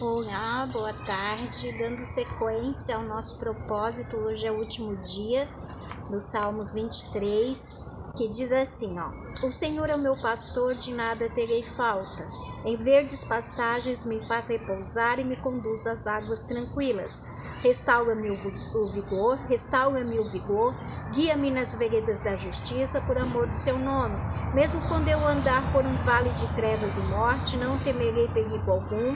Olá, boa tarde. Dando sequência ao nosso propósito, hoje é o último dia do Salmos 23, que diz assim, O Senhor é o meu pastor, de nada terei falta. Em verdes pastagens me faz repousar e me conduz às águas tranquilas. Restaura-me o vigor, guia-me nas veredas da justiça por amor do seu nome. Mesmo quando eu andar por um vale de trevas e morte, não temerei perigo algum,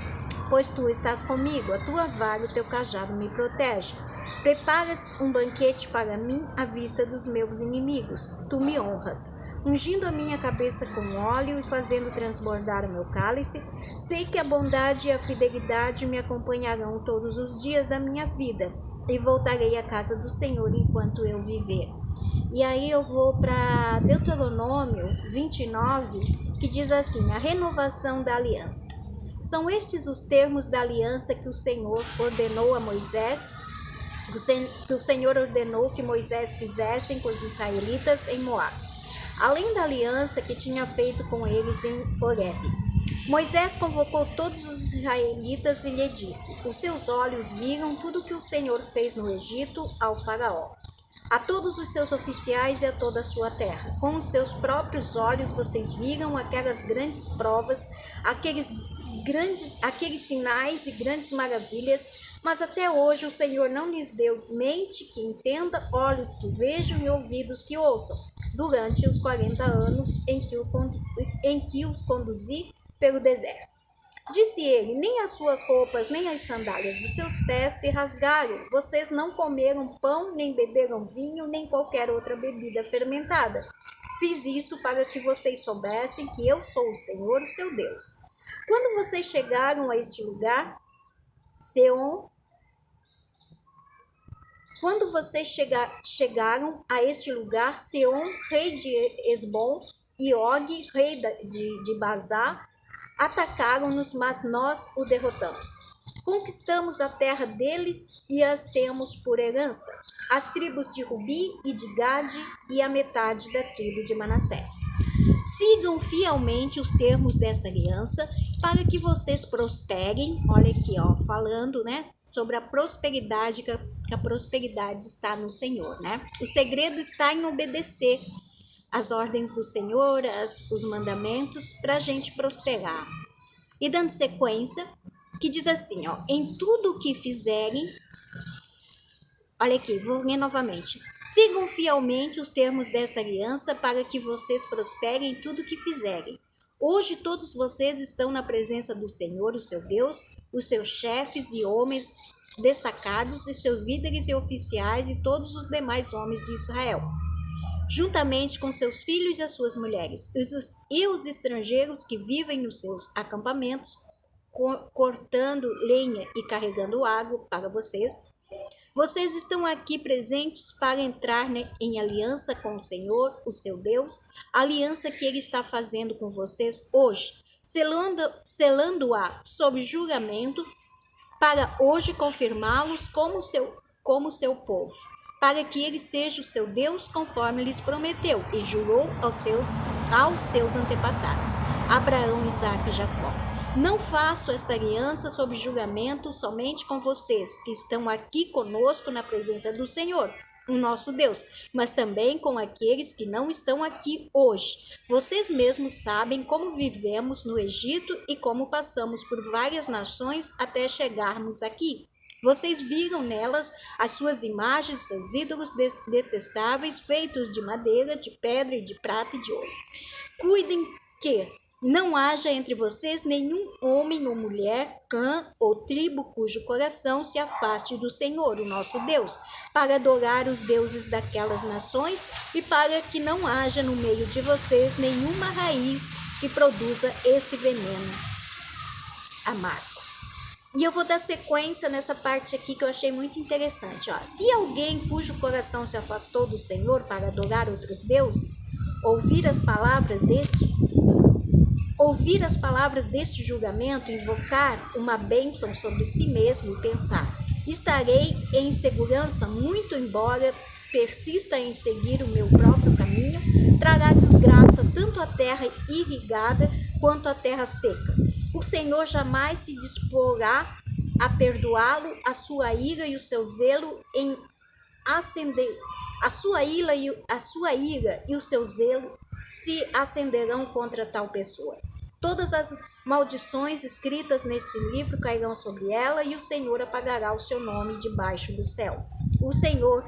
pois tu estás comigo, a tua vara e o teu cajado me protegem. Preparas um banquete para mim à vista dos meus inimigos. Tu me honras, ungindo a minha cabeça com óleo e fazendo transbordar o meu cálice. Sei que a bondade e a fidelidade me acompanharão todos os dias da minha vida e voltarei à casa do Senhor enquanto eu viver. E aí eu vou para Deuteronômio 29, que diz assim, a renovação da aliança. São estes os termos da aliança que o Senhor ordenou a Moisés, que o Senhor ordenou que Moisés fizessem com os israelitas em Moabe, além da aliança que tinha feito com eles em Horebe. Moisés convocou todos os israelitas e lhe disse, os seus olhos viram tudo o que o Senhor fez no Egito ao faraó, a todos os seus oficiais e a toda a sua terra. Com os seus próprios olhos vocês viram aquelas grandes provas, aqueles sinais e grandes maravilhas, mas até hoje o Senhor não lhes deu mente que entenda, olhos que vejam e ouvidos que ouçam, durante os 40 anos em que os conduzi pelo deserto. Disse ele, nem as suas roupas, nem as sandálias dos seus pés se rasgaram. Vocês não comeram pão, nem beberam vinho, nem qualquer outra bebida fermentada. Fiz isso para que vocês soubessem que eu sou o Senhor, o seu Deus. Quando vocês chegaram a este lugar, Seom, rei de Esbom, e Og, rei de Bazá, atacaram-nos, mas nós o derrotamos. Conquistamos a terra deles e as temos por herança, as tribos de Rubi e de Gade e a metade da tribo de Manassés. Sigam fielmente os termos desta aliança para que vocês prosperem. Olha aqui, falando, sobre a prosperidade, que a prosperidade está no Senhor, O segredo está em obedecer as ordens do Senhor, os mandamentos, para a gente prosperar. E dando sequência, que diz assim, em tudo o que fizerem, olha aqui, vou ler novamente. Sigam fielmente os termos desta aliança para que vocês prosperem em tudo o que fizerem. Hoje todos vocês estão na presença do Senhor, o seu Deus, os seus chefes e homens destacados e seus líderes e oficiais e todos os demais homens de Israel, juntamente com seus filhos e as suas mulheres, e os estrangeiros que vivem nos seus acampamentos, cortando lenha e carregando água para vocês. Vocês estão aqui presentes para entrar em aliança com o Senhor, o seu Deus, a aliança que Ele está fazendo com vocês hoje, selando-a sob juramento, para hoje confirmá-los como seu povo, para que Ele seja o seu Deus conforme lhes prometeu e jurou aos seus antepassados, Abraão, Isaque e Jacó. Não faço esta aliança sob julgamento somente com vocês, que estão aqui conosco na presença do Senhor, o nosso Deus, mas também com aqueles que não estão aqui hoje. Vocês mesmos sabem como vivemos no Egito e como passamos por várias nações até chegarmos aqui. Vocês viram nelas as suas imagens, seus ídolos detestáveis, feitos de madeira, de pedra e de prata e de ouro. Cuidem que não haja entre vocês nenhum homem ou mulher, clã ou tribo cujo coração se afaste do Senhor, o nosso Deus, para adorar os deuses daquelas nações e para que não haja no meio de vocês nenhuma raiz que produza esse veneno amargo. E eu vou dar sequência nessa parte aqui que eu achei muito interessante. Se alguém cujo coração se afastou do Senhor para adorar outros deuses, ouvir as palavras deste julgamento, invocar uma bênção sobre si mesmo e pensar, estarei em segurança muito embora persista em seguir o meu próprio caminho, trará desgraça tanto à terra irrigada quanto à terra seca. o Senhor jamais se disporá a perdoá-lo, a sua ira e o seu zelo em acender. A sua ira e o seu zelo se acenderão contra tal pessoa. Todas as maldições escritas neste livro cairão sobre ela, e o Senhor apagará o seu nome debaixo do céu. O Senhor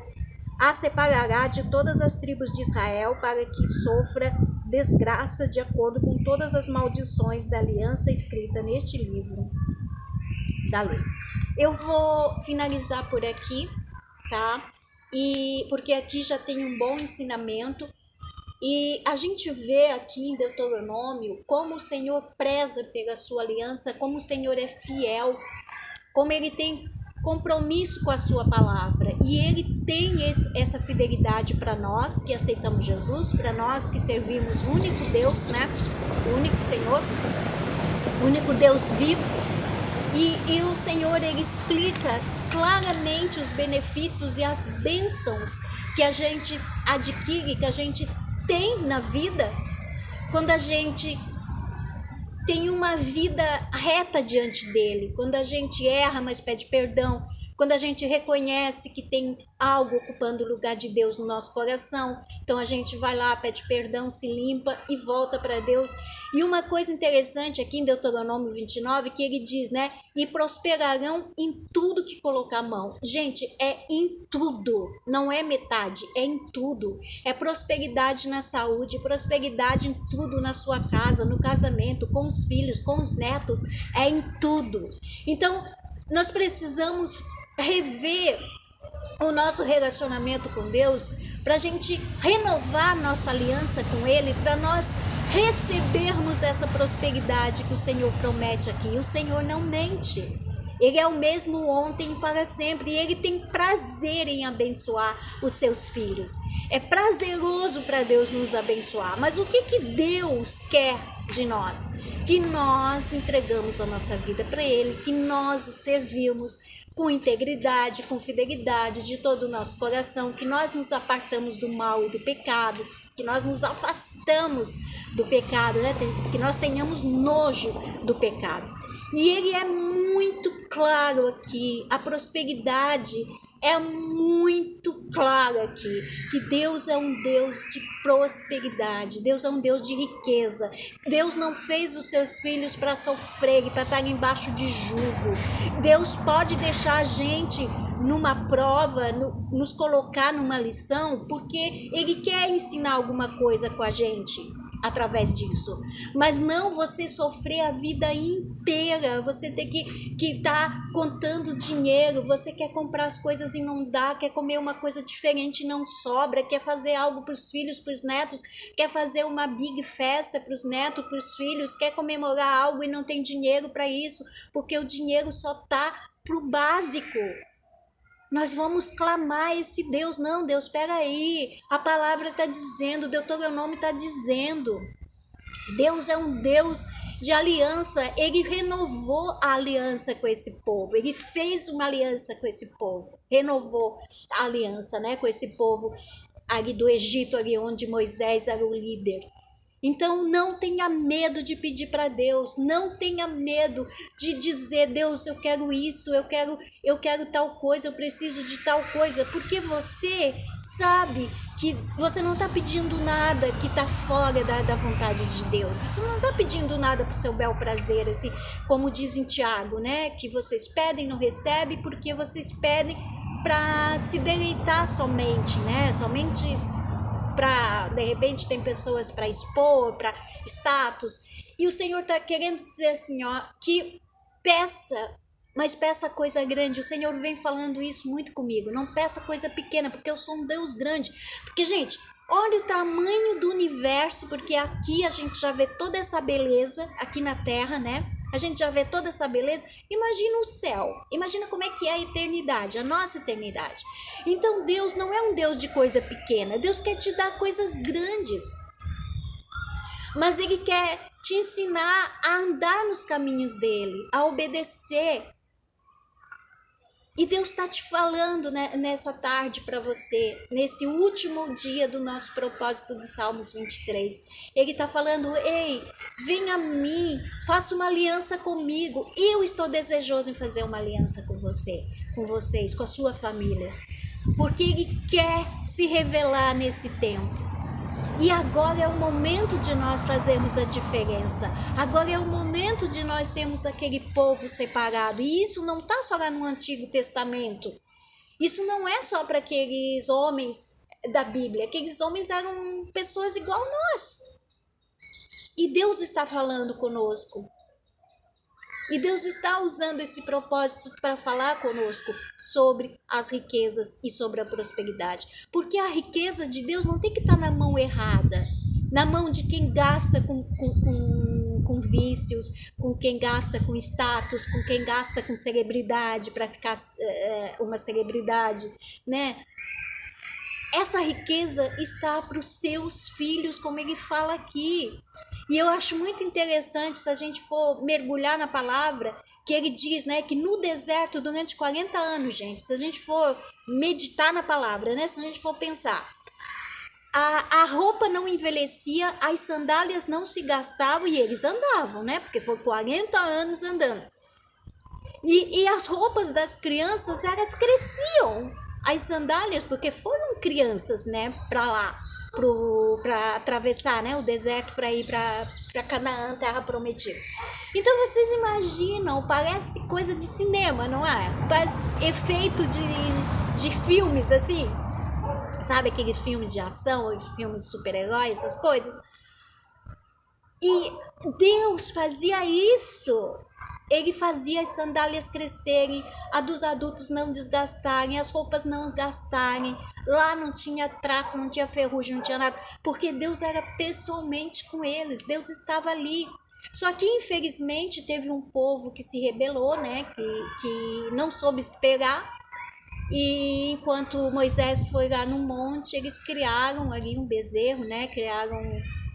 a separará de todas as tribos de Israel, para que sofra desgraça de acordo com todas as maldições da aliança escrita neste livro da lei. Eu vou finalizar por aqui, tá? E porque aqui já tem um bom ensinamento, e a gente vê aqui em Deuteronômio como o Senhor preza pela sua aliança, como o Senhor é fiel, como ele tem compromisso com a sua palavra, e ele tem essa fidelidade para nós que aceitamos Jesus, para nós que servimos o único Deus, né? O único Senhor, o único Deus vivo. E o Senhor, ele explica claramente os benefícios e as bênçãos que a gente adquire, que a gente tem na vida, quando a gente tem uma vida reta diante dele, quando a gente erra, mas pede perdão, quando a gente reconhece que tem algo ocupando o lugar de Deus no nosso coração, então a gente vai lá, pede perdão, se limpa e volta para Deus. E uma coisa interessante aqui em Deuteronômio 29, que ele diz, né? E prosperarão em tudo que colocar a mão. Gente, é em tudo, não é metade, é em tudo. É prosperidade na saúde, prosperidade em tudo, na sua casa, no casamento, com os filhos, com os netos, é em tudo. Então, nós precisamos rever o nosso relacionamento com Deus, para a gente renovar nossa aliança com Ele, para nós recebermos essa prosperidade que o Senhor promete aqui. O Senhor não mente. Ele é o mesmo ontem e para sempre, e Ele tem prazer em abençoar os seus filhos. É prazeroso para Deus nos abençoar, mas o que Deus quer de nós? Que nós entregamos a nossa vida para Ele, que nós o servimos com integridade, com fidelidade de todo o nosso coração, que nós nos apartamos do mal e do pecado, que nós nos afastamos do pecado, né? Que nós tenhamos nojo do pecado. E ele é muito claro aqui, a prosperidade é muito claro aqui, que Deus é um Deus de prosperidade, Deus é um Deus de riqueza. Deus não fez os seus filhos para sofrer e para estar embaixo de jugo. Deus pode deixar a gente numa prova, nos colocar numa lição, porque Ele quer ensinar alguma coisa com a gente através disso, mas não você sofrer a vida inteira, você ter que estar contando dinheiro, você quer comprar as coisas e não dá, quer comer uma coisa diferente e não sobra, quer fazer algo para os filhos, para os netos, quer fazer uma big festa para os netos, para os filhos, quer comemorar algo e não tem dinheiro para isso, porque o dinheiro só tá pro básico. Nós vamos clamar esse Deus. Não, Deus, espera aí. A palavra está dizendo, o Deuteronômio está dizendo. Deus é um Deus de aliança. Ele renovou a aliança com esse povo. Ele fez uma aliança com esse povo. Renovou a aliança, né, com esse povo ali do Egito, ali onde Moisés era o líder. Então não tenha medo de pedir para Deus, não tenha medo de dizer, Deus, eu quero isso, eu quero tal coisa, eu preciso de tal coisa, porque você sabe que você não está pedindo nada que está fora da vontade de Deus, você não está pedindo nada para o seu bel prazer, assim, como diz em Tiago, né, que vocês pedem e não recebem, porque vocês pedem para se deleitar somente, né, somente para, de repente, tem pessoas para expor, para status, e o Senhor está querendo dizer assim, ó, que peça, mas peça coisa grande. O Senhor vem falando isso muito comigo, não peça coisa pequena, porque eu sou um Deus grande, porque, gente, olha o tamanho do universo, porque aqui a gente já vê toda essa beleza, aqui na Terra, né? A gente já vê toda essa beleza. Imagina o céu. Imagina como é que é a eternidade, a nossa eternidade. Então Deus não é um Deus de coisa pequena. Deus quer te dar coisas grandes. Mas Ele quer te ensinar a andar nos caminhos dEle, a obedecer. E Deus está te falando, né, nessa tarde para você, nesse último dia do nosso propósito de Salmos 23. Ele está falando: ei, venha a mim, faça uma aliança comigo. Eu estou desejoso em fazer uma aliança com você, com vocês, com a sua família. Porque Ele quer se revelar nesse tempo. E agora é o momento de nós fazermos a diferença. Agora é o momento de nós sermos aquele povo separado. E isso não está só lá no Antigo Testamento. Isso não é só para aqueles homens da Bíblia. Aqueles homens eram pessoas igual a nós. E Deus está falando conosco. E Deus está usando esse propósito para falar conosco sobre as riquezas e sobre a prosperidade. Porque a riqueza de Deus não tem que estar na mão errada, na mão de quem gasta com vícios, com quem gasta com status, com quem gasta com celebridade para ficar uma celebridade, né? Essa riqueza está para os seus filhos, como ele fala aqui. E eu acho muito interessante, se a gente for mergulhar na palavra, que ele diz, né, que no deserto, durante 40 anos, gente, se a gente for meditar na palavra, né, se a gente for pensar, a roupa não envelhecia, as sandálias não se gastavam e eles andavam, né, porque foi 40 anos andando. E as roupas das crianças, elas cresciam. As sandálias, porque foram crianças, né, para lá, para atravessar, né, o deserto para ir para Canaã, terra prometida. Então vocês imaginam, parece coisa de cinema, não é? Parece efeito de filmes assim, sabe, aquele filme de ação, filme de super-herói, essas coisas. E Deus fazia isso. Ele fazia as sandálias crescerem, a dos adultos não desgastarem, as roupas não gastarem. Lá não tinha traça, não tinha ferrugem, não tinha nada. Porque Deus era pessoalmente com eles, Deus estava ali. Só que infelizmente teve um povo que se rebelou, né? Que não soube esperar. E enquanto Moisés foi lá no monte, eles criaram ali um bezerro, né? Criaram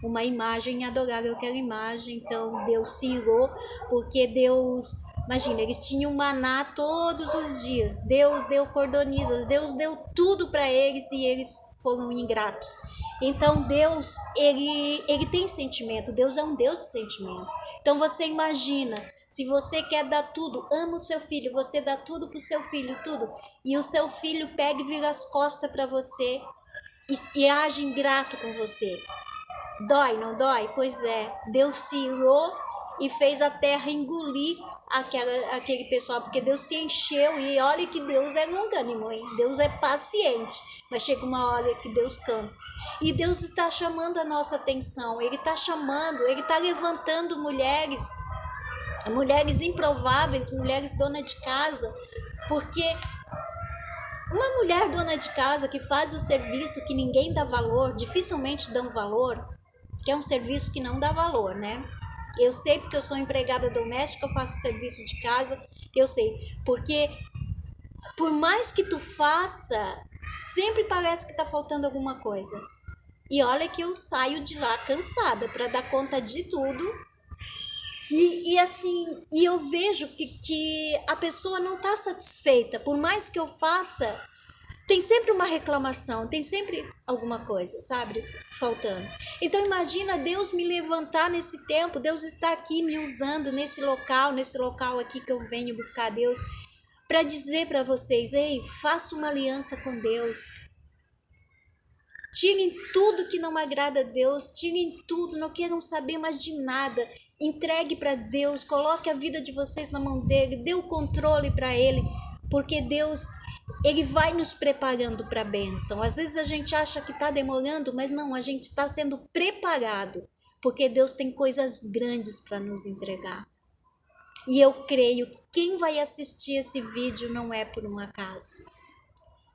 uma imagem e adoraram aquela imagem. Então Deus se irou, porque Deus, imagina, eles tinham maná todos os dias. Deus deu cordonizas, Deus deu tudo para eles e eles foram ingratos. Então Deus, ele tem sentimento, Deus é um Deus de sentimento. Então você imagina, se você quer dar tudo, ama o seu filho, você dá tudo pro seu filho, tudo. E o seu filho pega e vira as costas para você e age ingrato com você. Dói, não dói? Pois é, Deus se irou e fez a terra engolir aquele pessoal, porque Deus se encheu. E olha que Deus é longânimo, hein? Deus é paciente, mas chega uma hora que Deus cansa. E Deus está chamando a nossa atenção, Ele está chamando, Ele está levantando mulheres improváveis, mulheres dona de casa, porque uma mulher dona de casa que faz o serviço que ninguém dá valor, dificilmente dão valor, que é um serviço que não dá valor, né? Eu sei porque eu sou empregada doméstica, eu faço serviço de casa, eu sei, porque por mais que tu faça, sempre parece que tá faltando alguma coisa. E olha que eu saio de lá cansada para dar conta de tudo. E assim, e eu vejo que a pessoa não está satisfeita. Por mais que eu faça, tem sempre uma reclamação, tem sempre alguma coisa, sabe, faltando. Então imagina Deus me levantar nesse tempo, Deus está aqui me usando nesse local aqui que eu venho buscar Deus, para dizer para vocês: ei, faça uma aliança com Deus. Tirem tudo que não agrada a Deus, tirem tudo, não queiram saber mais de nada. Entregue para Deus, coloque a vida de vocês na mão dele, dê o controle para ele, porque Deus, ele vai nos preparando para a bênção. Às vezes a gente acha que está demorando, mas não, a gente está sendo preparado, porque Deus tem coisas grandes para nos entregar. E eu creio que quem vai assistir esse vídeo não é por um acaso.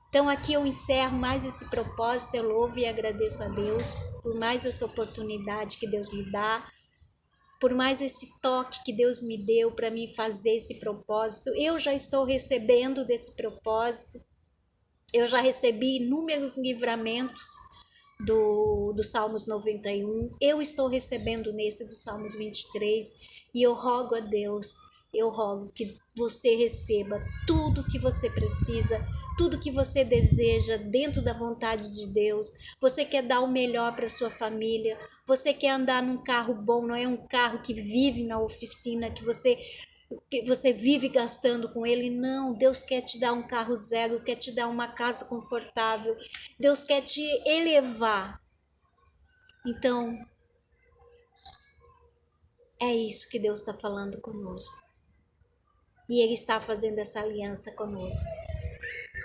Então aqui eu encerro mais esse propósito, eu louvo e agradeço a Deus por mais essa oportunidade que Deus me dá, por mais esse toque que Deus me deu para mim fazer esse propósito. Eu já estou recebendo desse propósito, eu já recebi inúmeros livramentos do Salmos 91, eu estou recebendo nesse do Salmos 23, e eu rogo a Deus eu rogo que você receba tudo que você precisa, tudo que você deseja dentro da vontade de Deus. Você quer dar o melhor para sua família, você quer andar num carro bom, não é um carro que vive na oficina, que você vive gastando com ele. Não, Deus quer te dar um carro zero, quer te dar uma casa confortável, Deus quer te elevar. Então, é isso que Deus está falando conosco. E Ele está fazendo essa aliança conosco.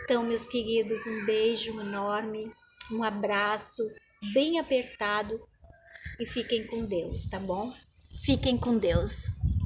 Então, meus queridos, um beijo enorme, um abraço bem apertado e fiquem com Deus, tá bom? Fiquem com Deus.